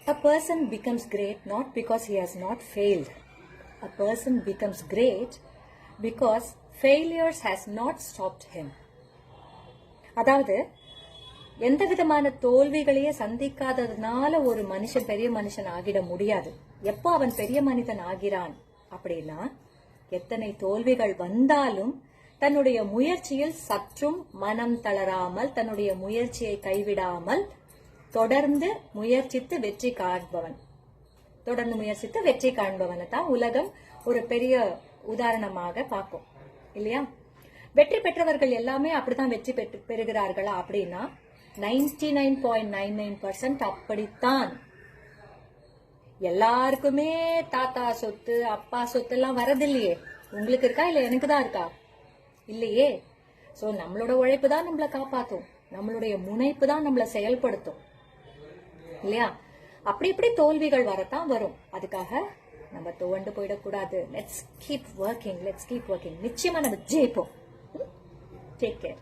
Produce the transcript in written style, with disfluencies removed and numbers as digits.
A person becomes great not because he has not failed. A person becomes great because failures has not stopped him. அதாவது எந்த விதமான தோல்விகளையே சந்திக்காததுனால ஒரு மனுஷன் பெரிய மனுஷன் ஆகிட முடியாது. எப்போ அவன் பெரிய மனிதன் ஆகிறான் அப்படின்னா, எத்தனை தோல்விகள் வந்தாலும் தன்னுடைய முயற்சியில் சற்றும் மனம் தளராமல், தன்னுடைய முயற்சியை கைவிடாமல் தொடர்ந்து முயற்சித்து வெற்றி காண்பவன். தொடர்ந்து முயற்சித்து வெற்றி காண்பவனை தான் உலகம் ஒரு பெரிய உதாரணமாக பார்க்கும், இல்லையா? வெற்றி பெற்றவர்கள் எல்லாமே அப்படித்தான் வெற்றி பெறுகிறார்களா அப்படின்னா 99.99% அப்படித்தான். எல்லாருக்குமே தாத்தா சொத்து அப்பா சொத்து எல்லாம் வரதில்லையே. உங்களுக்கு இருக்கா இல்ல எனக்கு தான் இருக்கா? இல்லையே. சோ நம்மளோட உழைப்பு தான் நம்மளை காப்பாத்தும், நம்மளுடைய முனைப்பு தான் நம்மளை செயல்படுத்தும், இல்லையா? அப்படி இப்படி தோல்விகள் வரத்தான் வரும். அதுக்காக நம்ம துவண்டு போயிடக்கூடாது. Let's keep working. நிச்சயமா நம்ம ஜெயிப்போம். Take care.